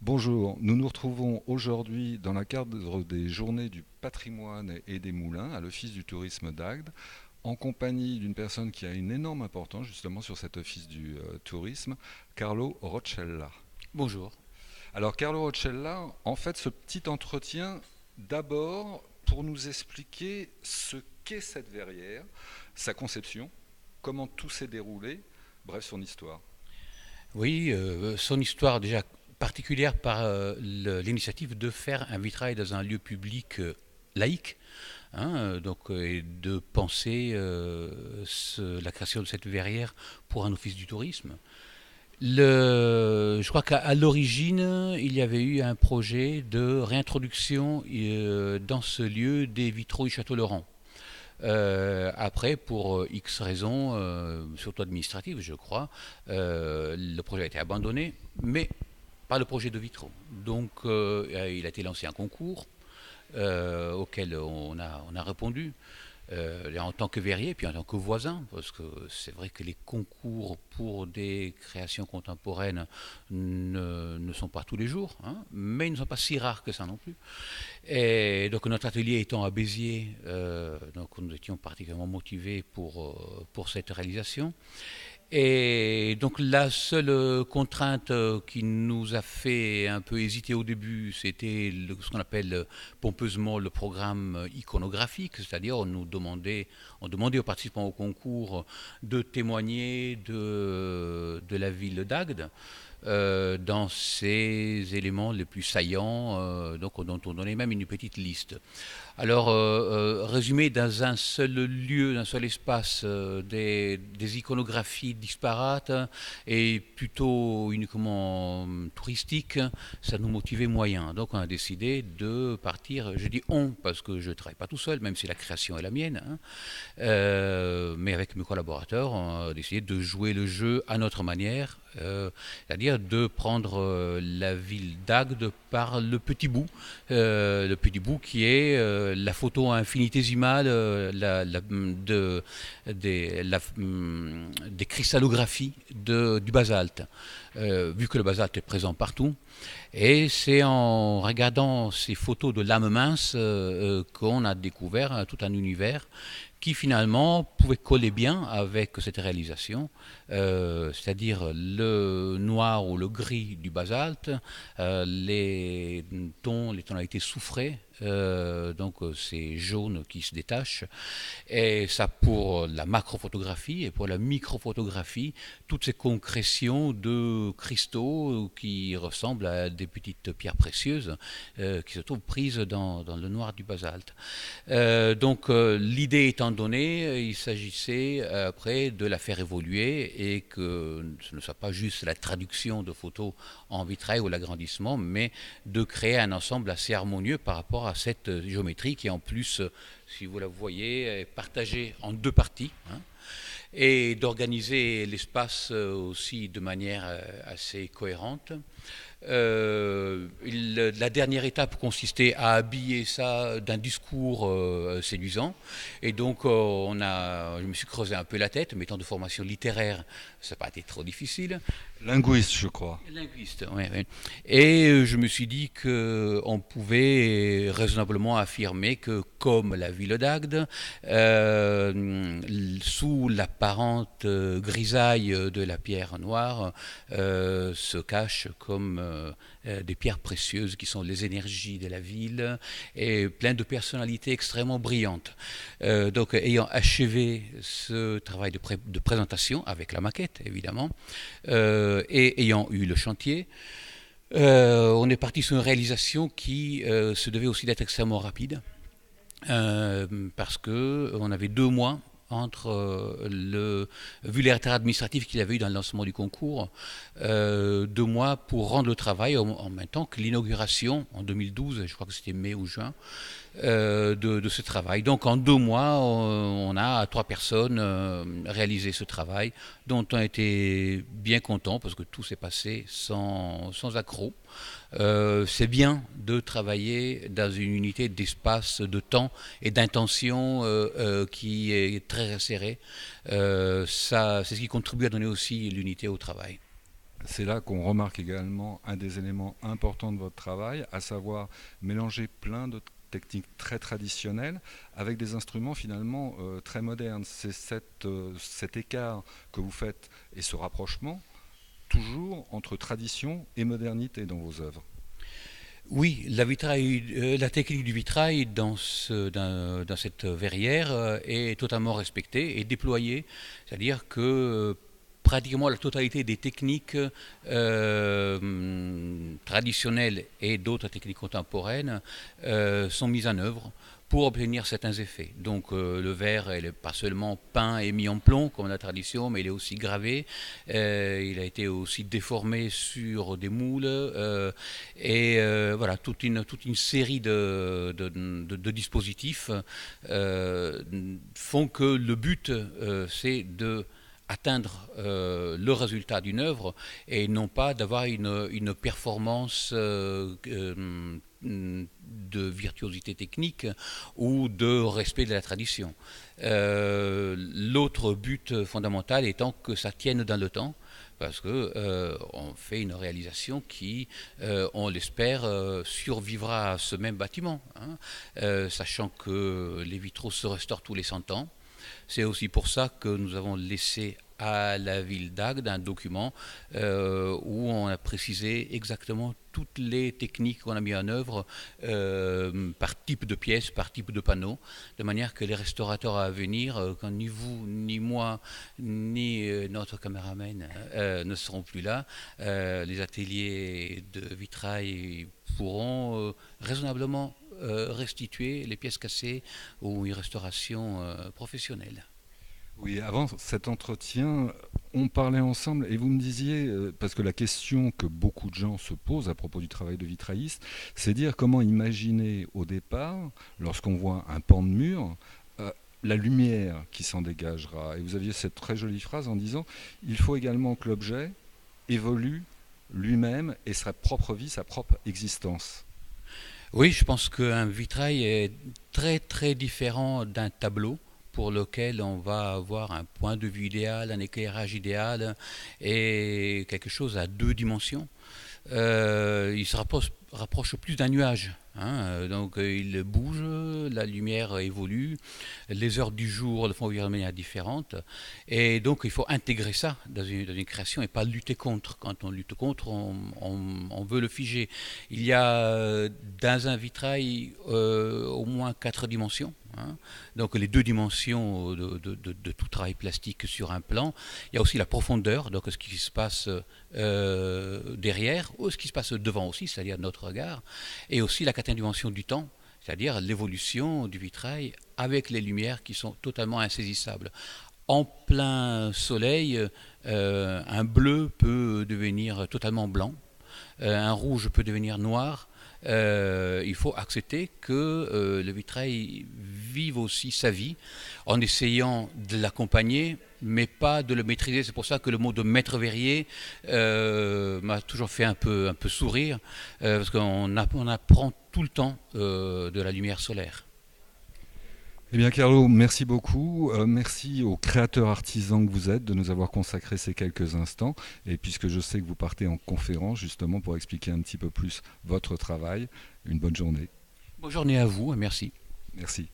Bonjour, nous nous retrouvons aujourd'hui dans le cadre des Journées du patrimoine et des moulins à l'Office du tourisme d'Agde, en compagnie d'une personne qui a une énorme importance justement sur cet office du tourisme, Carlo Roccella. Bonjour. Alors Carlo Roccella, en fait ce petit entretien d'abord pour nous expliquer ce qu'est cette verrière, sa conception, comment tout s'est déroulé, bref son histoire. Oui, son histoire déjà particulière par l'initiative de faire un vitrail dans un lieu public laïque, hein, et de penser la création de cette verrière pour un office du tourisme. Je crois qu'à l'origine, il y avait eu un projet de réintroduction dans ce lieu des vitraux du Château Laurent. Après, pour X raisons, surtout administratives, je crois, le projet a été abandonné, mais pas le projet de vitraux. Donc, il a été lancé un concours auquel on a répondu en tant que verrier, puis en tant que voisin, parce que c'est vrai que les concours pour des créations contemporaines ne sont pas tous les jours, hein, mais ils ne sont pas si rares que ça non plus. Et donc notre atelier étant à Béziers, donc nous étions particulièrement motivés pour cette réalisation. Et donc la seule contrainte qui nous a fait un peu hésiter au début, c'était ce qu'on appelle pompeusement le programme iconographique, c'est-à-dire on demandait aux participants au concours de témoigner de la ville d'Agde dans ses éléments les plus saillants, donc dont on donnait même une petite liste. Alors, résumer dans un seul lieu, dans un seul espace, des iconographies disparates et plutôt uniquement touristiques, ça nous motivait moyen. Donc, on a décidé de partir. Je dis on parce que je ne travaille pas tout seul, même si la création est la mienne, hein, mais avec mes collaborateurs, on a décidé de jouer le jeu à notre manière, c'est-à-dire de prendre la ville d'Agde par le petit bout qui est la photo infinitésimale des cristallographies du basalte, vu que le basalte est présent partout. Et c'est en regardant ces photos de l'âme mince qu'on a découvert tout un univers qui finalement pouvait coller bien avec cette réalisation, c'est-à-dire le noir ou le gris du basalte, les tonalités soufrées, ces jaunes qui se détachent, et ça pour la macrophotographie et pour la microphotographie, toutes ces concrétions de cristaux qui ressemblent à des petites pierres précieuses qui se trouvent prises dans le noir du basalte. L'idée étant donnée, il s'agissait après de la faire évoluer et que ce ne soit pas juste la traduction de photos en vitrail ou l'agrandissement, mais de créer un ensemble assez harmonieux par rapport à cette géométrie qui en plus, si vous la voyez, est partagée en deux parties, hein, et d'organiser l'espace aussi de manière assez cohérente. La dernière étape consistait à habiller ça d'un discours séduisant. Et donc, je me suis creusé un peu la tête, mais étant de formation littéraire, ça n'a pas été trop difficile. Linguiste je crois. Linguiste, oui. Ouais. Et je me suis dit qu'on pouvait raisonnablement affirmer que, comme la ville d'Agde, sous l'apparente grisaille de la pierre noire, se cachent comme des pierres précieuses qui sont les énergies de la ville et plein de personnalités extrêmement brillantes. Ayant achevé ce travail de présentation avec la maquette, évidemment, et ayant eu le chantier, on est parti sur une réalisation qui se devait aussi d'être extrêmement rapide, parce que on avait 2 mois entre vu les retards administratifs qu'il y avait eu dans le lancement du concours, 2 mois pour rendre le travail en même temps que l'inauguration en 2012, je crois que c'était mai ou juin, de ce travail. Donc en 2 mois, on a 3 personnes réalisé ce travail, dont on a été bien content parce que tout s'est passé sans accroc. C'est bien de travailler dans une unité d'espace, de temps et d'intention qui est très resserrée. C'est ce qui contribue à donner aussi l'unité au travail. C'est là qu'on remarque également un des éléments importants de votre travail, à savoir mélanger plein de techniques très traditionnelles avec des instruments finalement très modernes. C'est cet écart que vous faites et ce rapprochement toujours entre tradition et modernité dans vos œuvres. Oui, la technique du vitrail dans cette verrière est totalement respectée et déployée. C'est-à-dire que pratiquement la totalité des techniques traditionnelles et d'autres techniques contemporaines sont mises en œuvre pour obtenir certains effets. Donc le verre, il n'est pas seulement peint et mis en plomb comme la tradition, mais il est aussi gravé, il a été aussi déformé sur des moules, voilà, toute une série de dispositifs font que le but, c'est de atteindre le résultat d'une œuvre et non pas d'avoir une performance de virtuosité technique ou de respect de la tradition. L'autre but fondamental étant que ça tienne dans le temps, parce que on fait une réalisation qui, on l'espère, survivra à ce même bâtiment, hein, sachant que les vitraux se restaurent tous les 100 ans. C'est aussi pour ça que nous avons laissé à la ville d'Agde un document où on a précisé exactement toutes les techniques qu'on a mis en œuvre par type de pièce, par type de panneau, de manière que les restaurateurs à venir, quand ni vous, ni moi, ni notre caméraman ne seront plus là, les ateliers de vitrail pourront raisonnablement restituer les pièces cassées ou une restauration professionnelle. Oui, avant cet entretien, on parlait ensemble et vous me disiez, parce que la question que beaucoup de gens se posent à propos du travail de vitrailliste, c'est dire comment imaginer au départ, lorsqu'on voit un pan de mur, euh, la lumière qui s'en dégagera. Et vous aviez cette très jolie phrase en disant, il faut également que l'objet évolue lui-même et sa propre vie, sa propre existence. Oui, je pense qu'un vitrail est très très différent d'un tableau pour lequel on va avoir un point de vue idéal, un éclairage idéal et quelque chose à deux dimensions. Il se rapproche plus d'un nuage, hein. Donc il bouge, la lumière évolue, les heures du jour le font vivre de manière différente. Et donc il faut intégrer ça dans une création et pas lutter contre. Quand on lutte contre, on veut le figer. Il y a dans un vitrail au moins quatre dimensions, hein. Donc les deux dimensions de tout travail plastique sur un plan. Il y a aussi la profondeur, donc ce qui se passe derrière, ou ce qui se passe devant aussi, c'est-à-dire notre regard, et aussi la quatrième dimension du temps, c'est-à-dire l'évolution du vitrail avec les lumières qui sont totalement insaisissables. En plein soleil, un bleu peut devenir totalement blanc, un rouge peut devenir noir. Il faut accepter que le vitrail vive aussi sa vie en essayant de l'accompagner, mais pas de le maîtriser. C'est pour ça que le mot de maître verrier m'a toujours fait un peu sourire, parce on apprend tout le temps de la lumière solaire. Eh bien, Carlo, merci beaucoup. Merci aux créateurs artisans que vous êtes de nous avoir consacré ces quelques instants. Et puisque je sais que vous partez en conférence justement pour expliquer un petit peu plus votre travail, une bonne journée. Bonne journée à vous et merci. Merci.